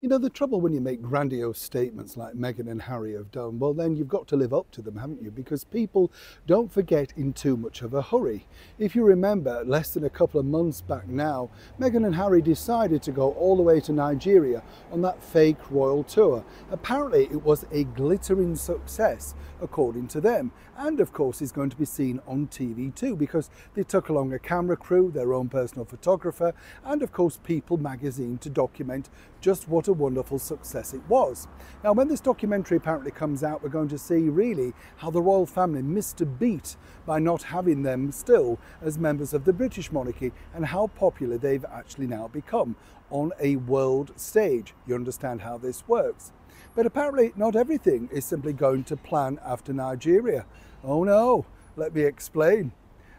You know, the trouble when you make grandiose statements like Meghan and Harry have done, well, then you've got to live up to them, haven't you? Because people don't forget in too much of a hurry. If you remember, less than a couple of months back now, Meghan and Harry decided to go all the way to Nigeria on that fake royal tour. Apparently, it was a glittering success, according to them. And of course, is going to be seen on TV too, because they took along a camera crew, their own personal photographer, and of course, People magazine to document just what a wonderful success it was. Now, when this documentary apparently comes out, we're going to see really how the royal family missed a beat by not having them still as members of the British monarchy, and how popular they've actually now become on a world stage. You understand how this works. But apparently not everything is simply going to plan after Nigeria. Oh no, let me explain.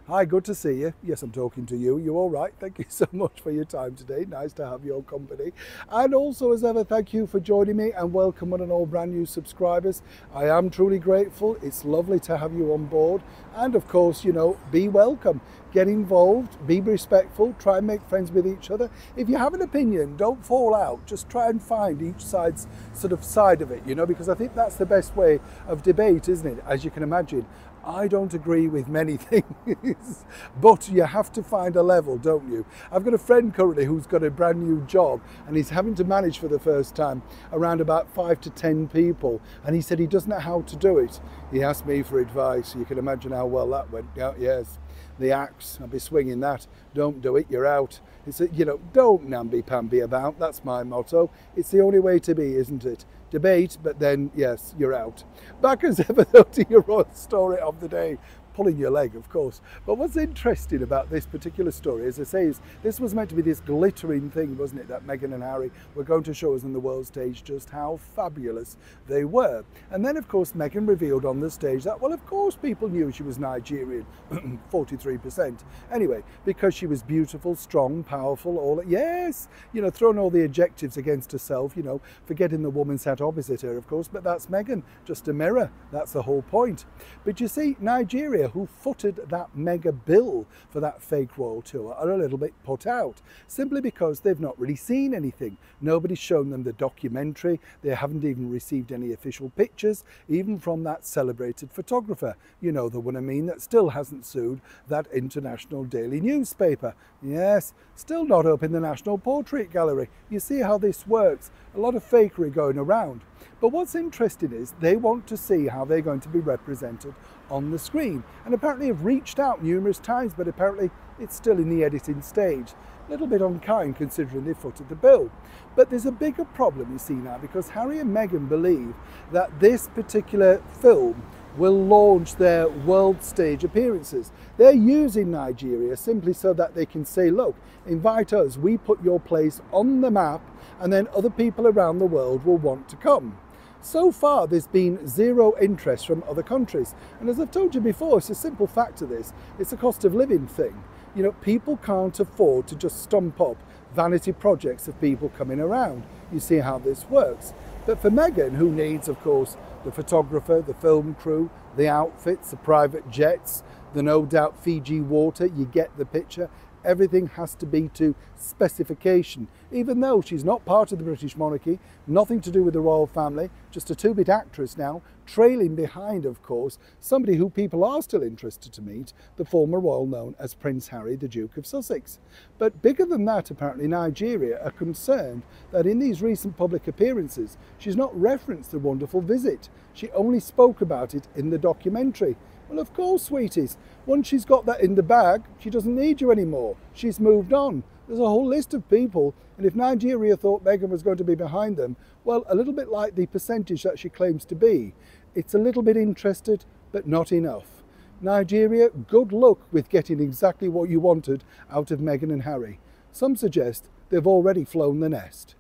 Hi, good to see you. Yes, I'm talking to you. You all right? Thank you so much for your time today. Nice to have your company. And also, as ever, thank you for joining me, and welcome one and all brand new subscribers. I am truly grateful. It's lovely to have you on board. And of course, you know, be welcome. Get involved, be respectful, try and make friends with each other. If you have an opinion, don't fall out. Just try and find each side's sort of side of it, you know, because I think that's the best way of debate, isn't it? As you can imagine, I don't agree with many things, but you have to find a level, don't you? I've got a friend currently who's got a brand new job, and he's having to manage for the first time around about 5 to 10 people, and he said he doesn't know how to do it. He asked me for advice. You can imagine how well that went out. Yes, the axe, I'll be swinging that. Don't do it, you're out. It's you know, don't namby-pamby about. That's my motto. It's the only way to be, isn't it? Debate, but then, yes, you're out. Back as ever, though, to your royal story of the day. Pulling your leg, of course. But what's interesting about this particular story, as I say, is this was meant to be this glittering thing, wasn't it, that Meghan and Harry were going to show us on the world stage just how fabulous they were. And then, of course, Meghan revealed on the stage that, well, of course, people knew she was Nigerian, 43%. Anyway, because she was beautiful, strong, powerful, all, yes, you know, throwing all the adjectives against herself, you know, forgetting the woman sat opposite her, of course, but that's Meghan, just a mirror. That's the whole point. But you see, Nigeria, who footed that mega bill for that fake royal tour, are a little bit put out, simply because they've not really seen anything. Nobody's shown them the documentary. They haven't even received any official pictures, even from that celebrated photographer, you know the one I mean, that still hasn't sued that international daily newspaper. Yes, still not up in the National Portrait Gallery. You see how this works. A lot of fakery going around. But what's interesting is they want to see how they're going to be represented on the screen, and apparently have reached out numerous times, but apparently it's still in the editing stage. A little bit unkind considering they footed the bill. But there's a bigger problem, you see, now, because Harry and Meghan believe that this particular film will launch their world stage appearances. They're using Nigeria simply so that they can say, look, invite us, we put your place on the map, and then other people around the world will want to come. So far, there's been zero interest from other countries. And as I've told you before, it's a simple fact of this. It's a cost of living thing. You know, people can't afford to just stump up vanity projects of people coming around. You see how this works. But for Meghan, who needs, of course, the photographer, the film crew, the outfits, the private jets, the no doubt Fiji water, you get the picture. Everything has to be to specification, even though she's not part of the British monarchy, nothing to do with the royal family, just a two-bit actress now, trailing behind, of course, somebody who people are still interested to meet, the former royal known as Prince Harry, the Duke of Sussex. But bigger than that, apparently, Nigeria are concerned that in these recent public appearances, she's not referenced the wonderful visit. She only spoke about it in the documentary. Well, of course, sweeties. Once she's got that in the bag, she doesn't need you anymore. She's moved on. There's a whole list of people, and if Nigeria thought Meghan was going to be behind them, well, a little bit like the percentage that she claims to be, it's a little bit interested, but not enough. Nigeria, good luck with getting exactly what you wanted out of Meghan and Harry. Some suggest they've already flown the nest.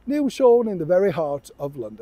Neil Sean in the very heart of London.